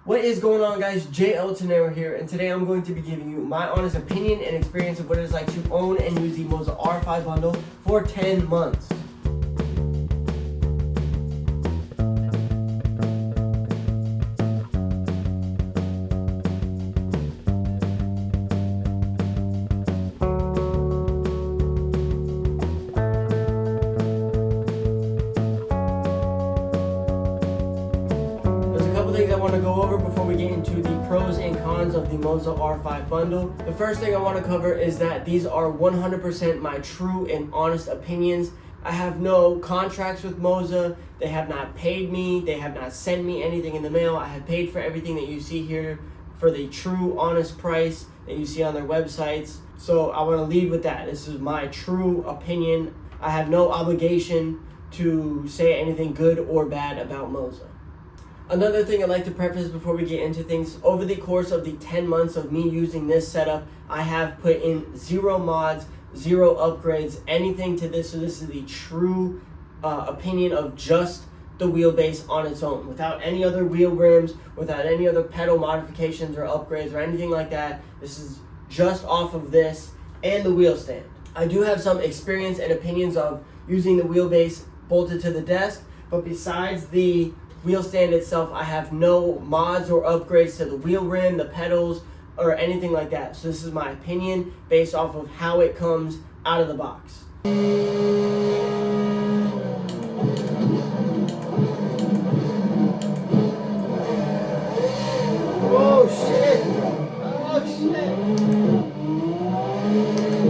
What is going on, guys? JL Tenero here, and today I'm going to be giving you my honest opinion and experience of what it's like to own and use the Moza R5 bundle for 10 months. Things I want to go over before we get into the pros and cons of the Moza R5 bundle. The first thing I want to cover is that these are 100% my true and honest opinions. I have no contracts with Moza. They have not paid me. They have not sent me anything in the mail. I have paid for everything that you see here for the true honest price that you see on their websites. So I want to lead with that. This is my true opinion. I have no obligation to say anything good or bad about Moza. Another thing I'd like to preface before we get into things, over the course of the 10 months of me using this setup, I have put in 0 mods, 0 upgrades, anything to this. So this is the true opinion of just the wheelbase on its own, without any other wheel rims, without any other pedal modifications or upgrades or anything like that. This is just off of this and the wheel stand. I do have some experience and opinions of using the wheelbase bolted to the desk, but besides the wheel stand itself, I have no mods or upgrades to the wheel rim, the pedals, or anything like that. So this is my opinion based off of how it comes out of the box. Oh shit! Oh shit!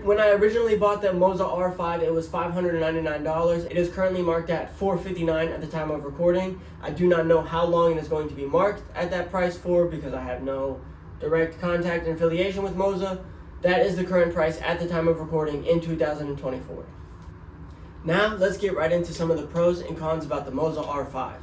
When I originally bought the Moza R5, it was $599. It is currently marked at $459 at the time of recording. I do not know how long it is going to be marked at that price for because I have no direct contact and affiliation with Moza. That is the current price at the time of recording in 2024. Now, let's get right into some of the pros and cons about the Moza R5.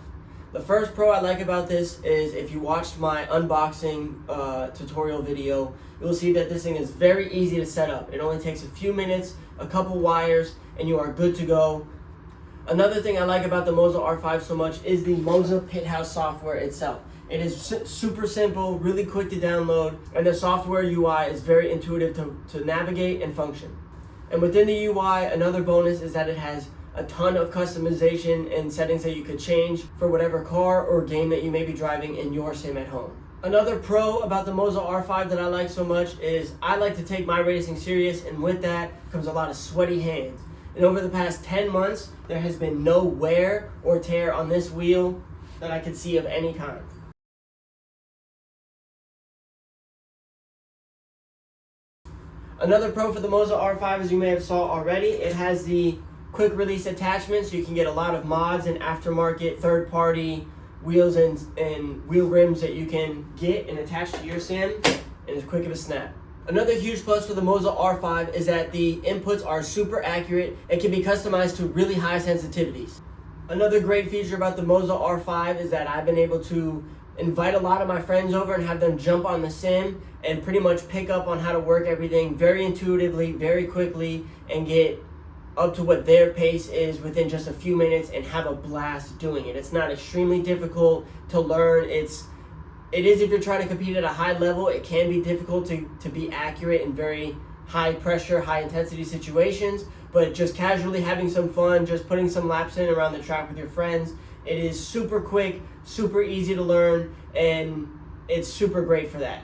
The first pro I like about this is if you watched my unboxing tutorial video, you'll see that this thing is very easy to set up. It only takes a few minutes, a couple wires, and you are good to go. Another thing I like about the Moza R5 so much is the Moza Pit House software itself. It is super simple, really quick to download, and the software UI is very intuitive to navigate and function. And within the UI, another bonus is that it has a ton of customization and settings that you could change for whatever car or game that you may be driving in your sim at home. Another pro about the Moza R5 that I like so much is I like to take my racing serious, and with that comes a lot of sweaty hands. And over the past 10 months, there has been no wear or tear on this wheel that I could see of any kind. Another pro for the Moza R5, as you may have saw already, it has the quick release attachment, so you can get a lot of mods and aftermarket third-party wheels and wheel rims that you can get and attach to your sim in as quick of a snap. Another huge plus for the Moza R5 is that the inputs are super accurate and can be customized to really high sensitivities. Another great feature about the Moza R5 is that I've been able to invite a lot of my friends over and have them jump on the sim and pretty much pick up on how to work everything very intuitively, very quickly, and get up to what their pace is within just a few minutes and have a blast doing it. It's not extremely difficult to learn. It is if you're trying to compete at a high level, it can be difficult to be accurate in very high pressure, high intensity situations, but just casually having some fun, just putting some laps in around the track with your friends, it is super quick, super easy to learn, and it's super great for that.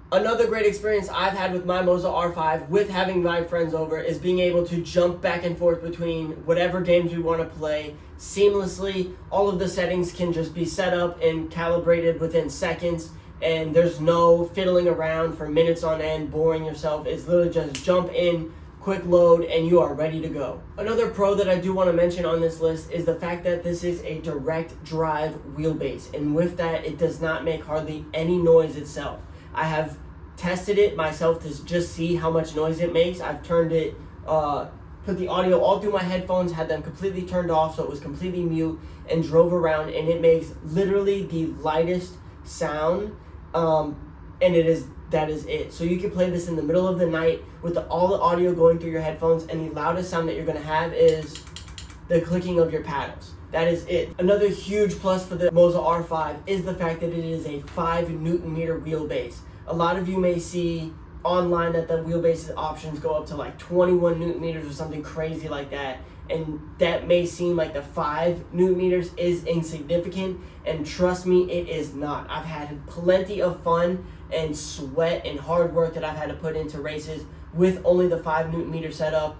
Another great experience I've had with my Moza R5 with having my friends over is being able to jump back and forth between whatever games we want to play seamlessly. All of the settings can just be set up and calibrated within seconds, and there's no fiddling around for minutes on end, boring yourself. It's literally just jump in, quick load, and you are ready to go. Another pro that I do want to mention on this list is the fact that this is a direct drive wheelbase, and with that, it does not make hardly any noise itself. I have tested it myself to just see how much noise it makes. I've turned it, put the audio all through my headphones, had them completely turned off so it was completely mute, and drove around, and it makes literally the lightest sound, and that is it. So you can play this in the middle of the night with all the audio going through your headphones, and the loudest sound that you're going to have is the clicking of your paddles. that is it. Another huge plus for the Moza R5 is the fact that it is a 5 Newton meter wheelbase. A lot of you may see online that the wheelbase's options go up to like 21 Newton meters or something crazy like that. And that may seem like the 5 Newton meters is insignificant, and trust me, it is not. I've had plenty of fun and sweat and hard work that I've had to put into races with only the 5 Newton meter setup.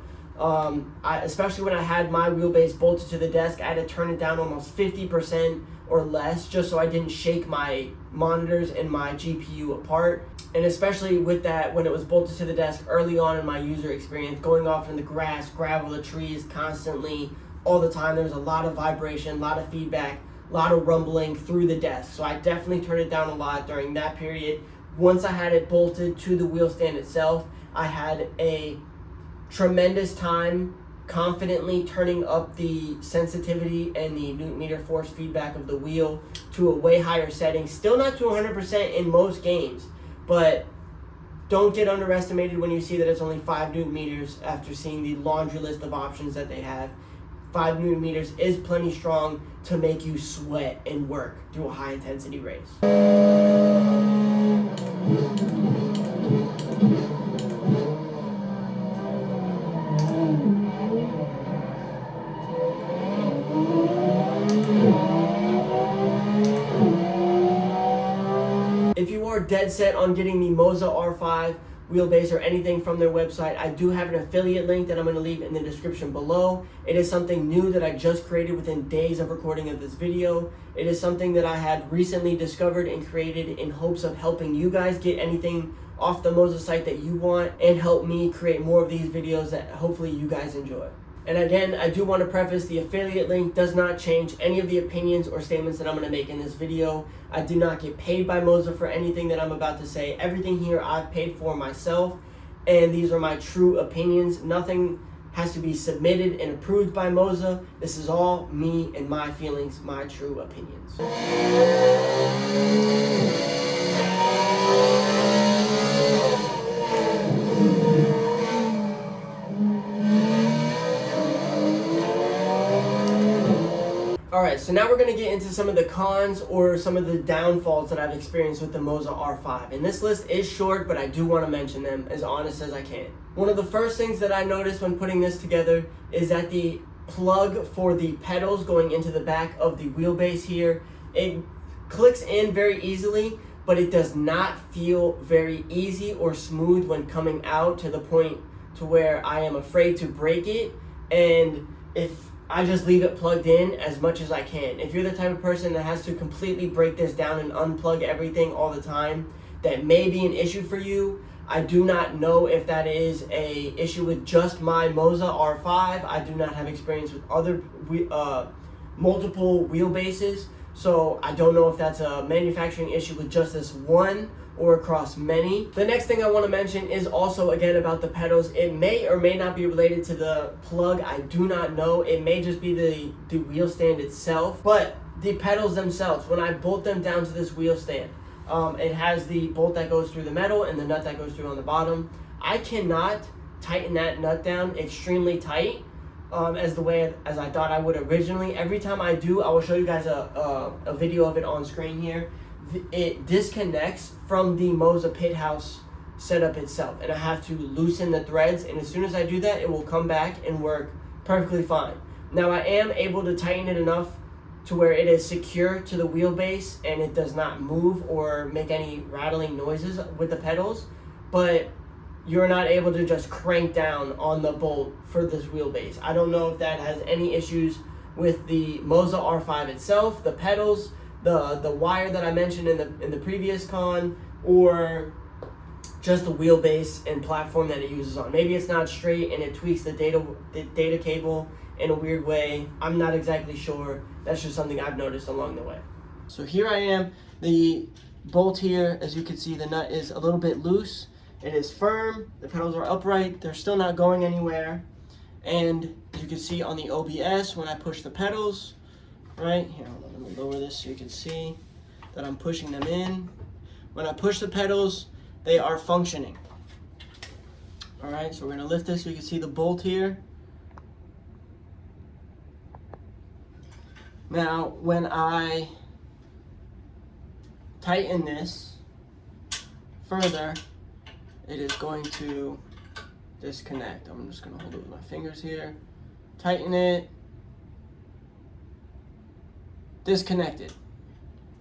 Especially when I had my wheelbase bolted to the desk, I had to turn it down almost 50% or less just so I didn't shake my monitors and my GPU apart. And especially with that, when it was bolted to the desk early on in my user experience, going off in the grass, gravel, the trees constantly, all the time, there was a lot of vibration, a lot of feedback, a lot of rumbling through the desk. So I definitely turned it down a lot during that period. Once I had it bolted to the wheel stand itself, I had a tremendous time confidently turning up the sensitivity and the Newton meter force feedback of the wheel to a way higher setting. Still not to 100% in most games, but don't get underestimated when you see that it's only 5 Newton meters after seeing the laundry list of options that they have. 5 Newton meters is plenty strong to make you sweat and work through a high intensity race. If you are dead set on getting the Moza R5 wheelbase or anything from their website, I do have an affiliate link that I'm going to leave in the description below. It is something new that I just created within days of recording of this video. It is something that I had recently discovered and created in hopes of helping you guys get anything off the Moza site that you want and help me create more of these videos that hopefully you guys enjoy. And again, I do want to preface, the affiliate link does not change any of the opinions or statements that I'm going to make in this video. I do not get paid by Moza for anything that I'm about to say. Everything here I've paid for myself, and these are my true opinions. Nothing has to be submitted and approved by Moza. This is all me and my feelings, my true opinions. Alright, so now we're going to get into some of the cons or some of the downfalls that I've experienced with the Moza R5. And this list is short, but I do want to mention them as honest as I can. One of the first things that I noticed when putting this together is that the plug for the pedals going into the back of the wheelbase here, it clicks in very easily, but it does not feel very easy or smooth when coming out, to the point to where I am afraid to break it. And if I just leave it plugged in as much as I can. If you're the type of person that has to completely break this down and unplug everything all the time, that may be an issue for you. I do not know if that is a issue with just my Moza R5. I do not have experience with other multiple wheelbases, so I don't know if that's a manufacturing issue with just this one or across many. The next thing I want to mention is also again about the pedals. It may or may not be related to the plug. I do not know. It may just be the wheel stand itself. But the pedals themselves, when I bolt them down to this wheel stand, it has the bolt that goes through the metal and the nut that goes through on the bottom. I cannot tighten that nut down extremely tight as I thought I would originally. Every time I do, I will show you guys a video of it on screen here. It disconnects from the Moza pit house setup itself, and I have to loosen the threads, and as soon as I do that, it will come back and work perfectly fine. Now I am able to tighten it enough to where it is secure to the wheelbase and it does not move or make any rattling noises with the pedals, but you're not able to just crank down on the bolt for this wheelbase. I don't know if that has any issues with the Moza R5 itself, the pedals, the wire that I mentioned in the previous con, or just the wheelbase and platform that it uses on. Maybe it's not straight and it tweaks the data cable in a weird way. I'm not exactly sure. That's just something I've noticed along the way. So here I am. The bolt here, as you can see, the nut is a little bit loose. It is firm. The pedals are upright. They're still not going anywhere. And as you can see on the OBS, when I push the pedals, right here, hold on, let me lower this so you can see that I'm pushing them in. When I push the pedals, they are functioning. All right, so we're gonna lift this so you can see the bolt here. Now, when I tighten this further, it is going to disconnect. I'm just going to hold it with my fingers here. Tighten it. Disconnected.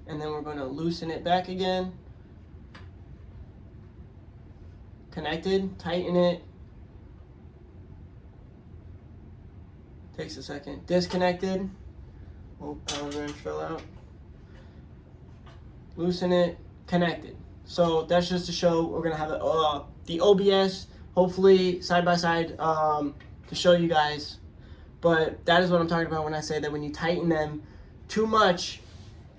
And then we're going to loosen it back again. Connected. Tighten it. Takes a second. Disconnected. Oh, Allen wrench fell out. Loosen it. Connected. So that's just to show we're gonna have the OBS hopefully side by side to show you guys. But that is what I'm talking about when I say that when you tighten them too much,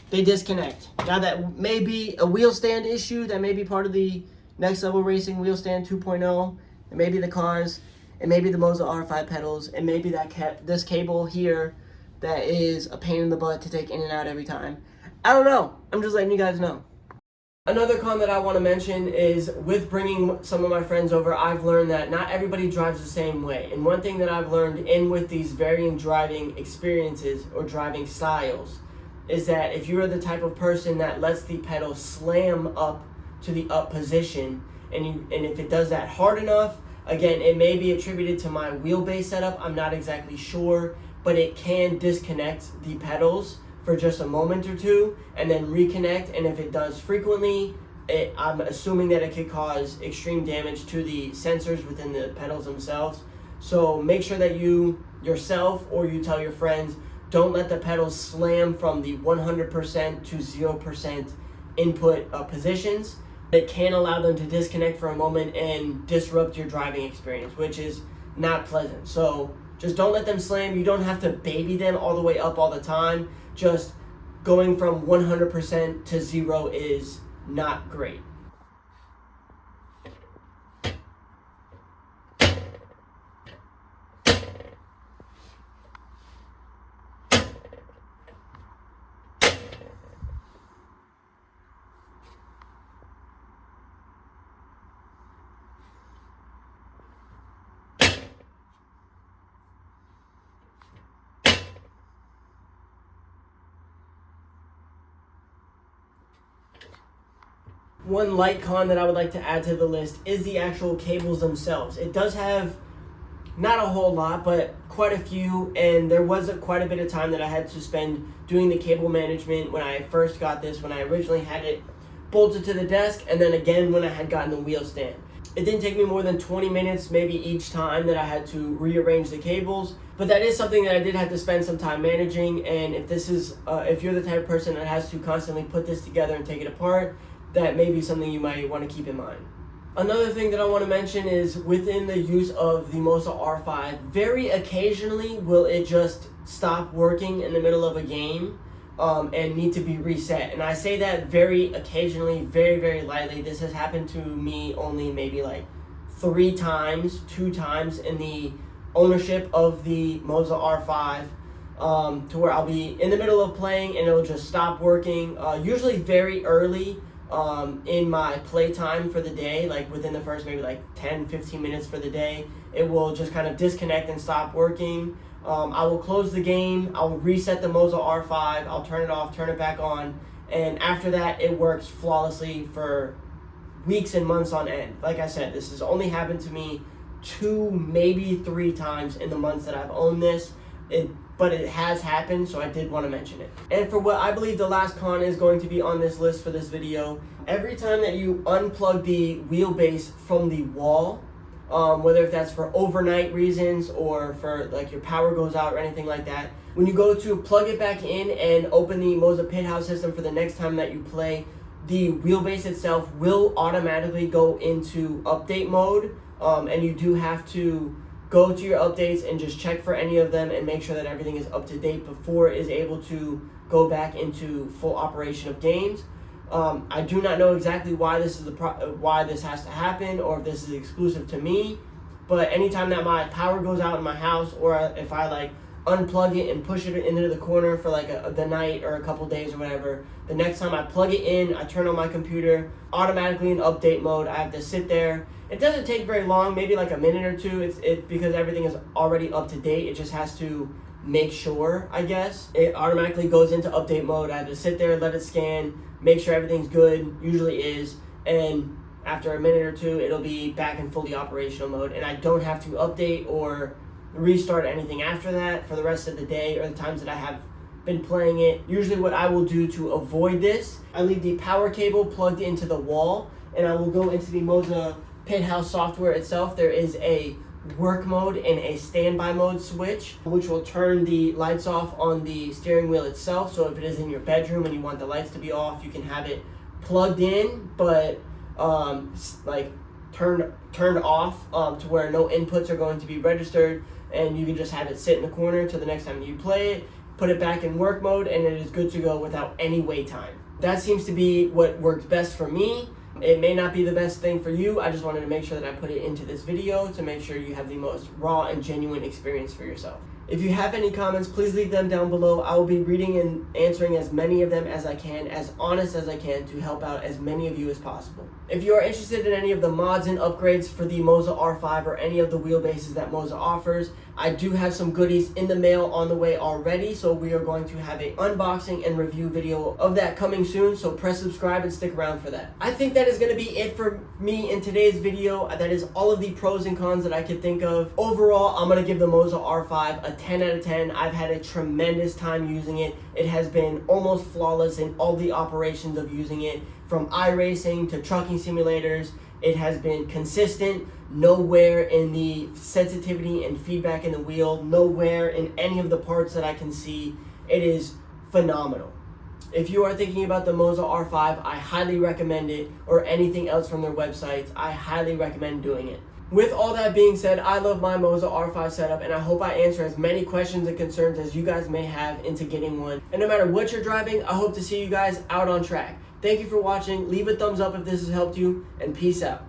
they disconnect. Now that may be a wheel stand issue. That may be part of the Next Level Racing wheel stand 2.0. It may be the cars. It may be the Moza R5 pedals. It may be that this cable here that is a pain in the butt to take in and out every time. I don't know. I'm just letting you guys know. Another con that I want to mention is with bringing some of my friends over, I've learned that not everybody drives the same way. And one thing that I've learned in with these varying driving experiences or driving styles is that if you are the type of person that lets the pedal slam up to the up position, and if it does that hard enough, again, it may be attributed to my wheelbase setup. I'm not exactly sure, but it can disconnect the pedals for just a moment or two and then reconnect. And if it does frequently, I'm assuming that it could cause extreme damage to the sensors within the pedals themselves. So make sure that you yourself or you tell your friends, don't let the pedals slam from the 100% to 0% input positions. It can allow them to disconnect for a moment and disrupt your driving experience, which is not pleasant. So just don't let them slam. You don't have to baby them all the way up all the time. Just going from 100% to 0 is not great. One light con that I would like to add to the list is the actual cables themselves. It does have not a whole lot, but quite a few, and there was quite a bit of time that I had to spend doing the cable management when I first got this, when I originally had it bolted to the desk, and then again when I had gotten the wheel stand. It didn't take me more than 20 minutes maybe each time that I had to rearrange the cables, but that is something that I did have to spend some time managing. And if this is if you're the type of person that has to constantly put this together and take it apart, that may be something you might want to keep in mind. Another thing that I want to mention is within the use of the Moza R5, very occasionally will it just stop working in the middle of a game and need to be reset. And I say that very occasionally, very, very lightly. This has happened to me only maybe like 2 times in the ownership of the Moza R5, to where I'll be in the middle of playing and it'll just stop working, usually very early in my playtime for the day, like within the first maybe like 10-15 minutes for the day. It will just kind of disconnect and stop working. I will close the game, I'll reset the Moza R5, I'll turn it off, turn it back on, and after that it works flawlessly for weeks and months on end. Like I said, this has only happened to me 2, maybe 3 times in the months that I've owned this. But it has happened, so I did want to mention it. And for what I believe the last con is going to be on this list for this video, every time that you unplug the wheelbase from the wall, whether if that's for overnight reasons or for like your power goes out or anything like that, when you go to plug it back in and open the Moza pit house system for the next time that you play, the wheelbase itself will automatically go into update mode, and you do have to go to your updates and just check for any of them and make sure that everything is up to date before it is able to go back into full operation of games. I do not know exactly why this is why this has to happen, or if this is exclusive to me, but anytime that my power goes out in my house, or if I like unplug it and push it into the corner for like the night or a couple days or whatever, the next time I plug it in, I turn on my computer, automatically in update mode. I have to sit there. It doesn't take very long, maybe like a minute or two. It's because everything is already up to date. It just has to make sure, I guess. It automatically goes into update mode. I have to sit there, let it scan, make sure everything's good, usually is, and after a minute or two, it'll be back in fully operational mode, and I don't have to update or restart anything after that for the rest of the day or the times that I have been playing it. Usually what I will do to avoid this, I leave the power cable plugged into the wall, and I will go into the Moza Pit House software itself. There is a work mode and a standby mode switch, which will turn the lights off on the steering wheel itself. So if it is in your bedroom and you want the lights to be off, you can have it plugged in, but like turned off to where no inputs are going to be registered, and you can just have it sit in the corner till the next time you play it, put it back in work mode, and it is good to go without any wait time. That seems to be what works best for me. It may not be the best thing for you. I just wanted to make sure that I put it into this video to make sure you have the most raw and genuine experience for yourself. If you have any comments, please leave them down below. I will be reading and answering as many of them as I can, as honest as I can, to help out as many of you as possible. If you are interested in any of the mods and upgrades for the Moza R5 or any of the wheelbases that Moza offers, I do have some goodies in the mail on the way already, so we are going to have an unboxing and review video of that coming soon, so press subscribe and stick around for that. I think that is going to be it for me in today's video. That is all of the pros and cons that I could think of. Overall, I'm going to give the Moza R5 a 10 out of 10. I've had a tremendous time using it. It has been almost flawless in all the operations of using it, from iRacing to trucking simulators. It has been consistent, nowhere in the sensitivity and feedback in the wheel, nowhere in any of the parts that I can see. It is phenomenal. If you are thinking about the Moza R5, I highly recommend it, or anything else from their websites. I highly recommend doing it. With all that being said, I love my Moza R5 setup, and I hope I answer as many questions and concerns as you guys may have into getting one. And no matter what you're driving, I hope to see you guys out on track. Thank you for watching. Leave a thumbs up if this has helped you, and peace out.